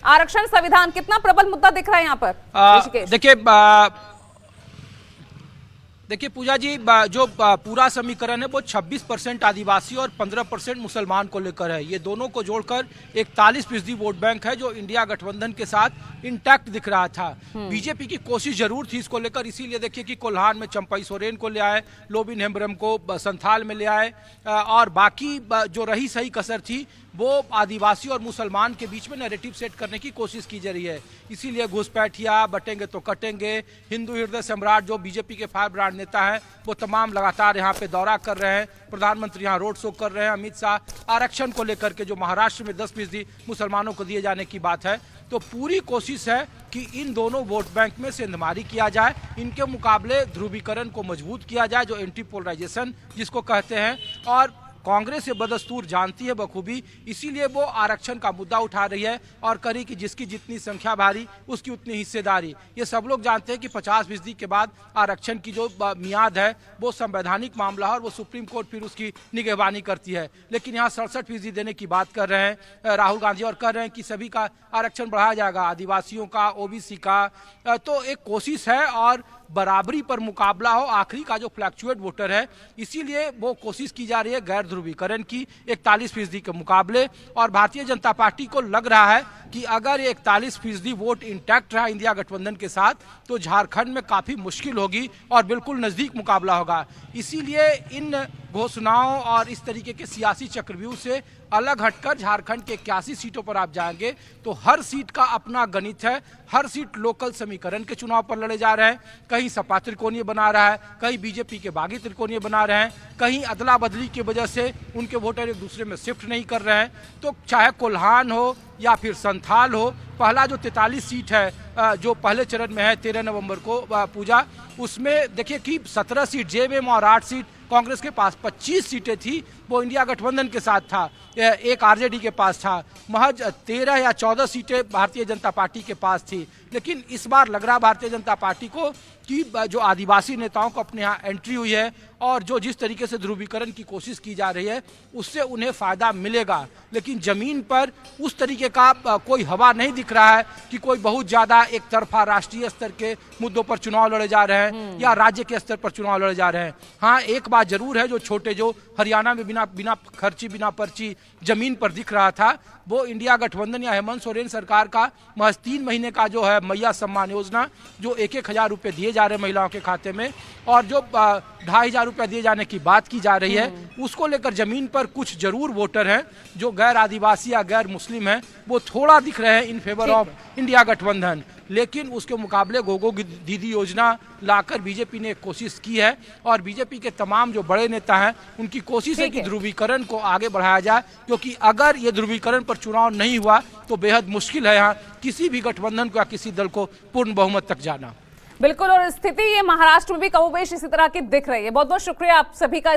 आरक्षण संविधान कितना प्रबल मुद्दा दिख रहा है यहाँ पर? देखिए पूजा जी, जो पूरा समीकरण है वो 26% आदिवासी और 15% मुसलमान को लेकर है। ये दोनों को जोड़कर 41% वोट बैंक है जो इंडिया गठबंधन के साथ इंटैक्ट दिख रहा था। बीजेपी की कोशिश जरूर थी इसको लेकर, इसीलिए देखिए कि कोल्हान में चंपई सोरेन को ले आए, लोबिन हेम्ब्रम को संथाल में ले आए, और बाकी जो रही सही कसर थी वो आदिवासी और मुसलमान के बीच में नैरेटिव सेट करने की कोशिश की जा रही है। इसीलिए घुसपैठिया, बटेंगे तो कटेंगे, हिंदू हृदय सम्राट जो बीजेपी के फायर ब्रांड नेता हैं वो तमाम लगातार यहाँ पे दौरा कर रहे हैं, प्रधानमंत्री यहाँ रोड शो कर रहे हैं। अमित शाह आरक्षण को लेकर के जो महाराष्ट्र में 10% मुसलमानों को दिए जाने की बात है, तो पूरी कोशिश है कि इन दोनों वोट बैंक में सेंधमारी किया जाए, इनके मुकाबले ध्रुवीकरण को मजबूत किया जाए, जो एंटी पोलराइजेशन जिसको कहते हैं। और कांग्रेस ये बदस्तूर जानती है बखूबी, इसीलिए वो आरक्षण का मुद्दा उठा रही है और करी कि जिसकी जितनी संख्या भारी उसकी उतनी हिस्सेदारी। ये सब लोग जानते हैं कि 50% के बाद आरक्षण की जो मियाद है वो संवैधानिक मामला है और वो सुप्रीम कोर्ट फिर उसकी निगहबानी करती है। लेकिन यहाँ 67% देने की बात कर रहे हैं राहुल गांधी और कह रहे हैं कि सभी का आरक्षण बढ़ाया जाएगा, आदिवासियों का, ओबीसी का। तो एक कोशिश है और बराबरी पर मुकाबला हो, आखिरी का जो फ्लैक्चुएट वोटर है, इसीलिए वो कोशिश की जा रही है गैर ध्रुवीकरण की 41% के मुकाबले। और भारतीय जनता पार्टी को लग रहा है कि अगर 41% वोट इंटैक्ट रहा इंडिया गठबंधन के साथ तो झारखंड में काफी मुश्किल होगी और बिल्कुल नजदीक मुकाबला होगा। इसीलिए इन घोषणाओं और इस तरीके के सियासी चक्रव्यूह से अलग हटकर झारखंड के 81 सीटों पर आप जाएंगे तो हर सीट का अपना गणित है, हर सीट लोकल समीकरण के चुनाव पर लड़े जा रहे हैं। कहीं सपा त्रिकोणीय बना रहा है, कहीं बीजेपी के बागी त्रिकोणीय बना रहे हैं, कहीं अदला बदली की वजह से उनके वोटर एक दूसरे में शिफ्ट नहीं कर रहे हैं। तो चाहे कोल्हान हो या फिर संथाल हो, पहला जो 43 सीट है जो पहले चरण में है 13 नवंबर को पूजा, उसमें देखिए कि 17 सीट जेएमएम और 8 सीट कांग्रेस के पास, 25 सीटें थी वो इंडिया गठबंधन के साथ था, एक आरजेडी के पास था, महज 13 या 14 सीटें भारतीय जनता पार्टी के पास थी। लेकिन इस बार लग रहा भारतीय जनता पार्टी को कि जो आदिवासी नेताओं को अपने यहाँ एंट्री हुई है और जो जिस तरीके से ध्रुवीकरण की कोशिश की जा रही है उससे उन्हें फायदा मिलेगा। लेकिन जमीन पर उस तरीके का कोई हवा नहीं दिख रहा है कि कोई बहुत ज्यादा एक तरफा राष्ट्रीय स्तर के मुद्दों पर चुनाव लड़े जा रहे हैं या राज्य के स्तर पर चुनाव लड़े जा रहे हैं। हाँ, एक बात जरूर है, जो छोटे जो हरियाणा में बिना खर्ची बिना पर्ची जमीन पर दिख रहा था वो इंडिया गठबंधन या हेमंत सोरेन सरकार का महज 3 महीने का जो है मैया सम्मान योजना, जो 1-1 हजार रुपये दिए जा रहे हैं महिलाओं के खाते में, और जो 2,500 रुपये दिए जाने की बात की जा रही है, उसको लेकर जमीन पर कुछ जरूर वोटर हैं जो गैर आदिवासी या गैर मुस्लिम हैं, वो थोड़ा दिख रहे हैं इन फेवर ऑफ इंडिया गठबंधन। लेकिन उसके मुकाबले गोगो दीदी योजना लाकर बीजेपी ने एक कोशिश की है और बीजेपी के तमाम जो बड़े नेता हैं उनकी कोशिश है कि ध्रुवीकरण को आगे बढ़ाया जाए, क्योंकि अगर ये ध्रुवीकरण पर चुनाव नहीं हुआ तो बेहद मुश्किल है यहाँ किसी भी गठबंधन को या किसी दल को पूर्ण बहुमत तक जाना। बिल्कुल, और स्थिति ये महाराष्ट्र में भी कमोबेश इसी तरह की दिख रही है। बहुत बहुत शुक्रिया आप सभी का।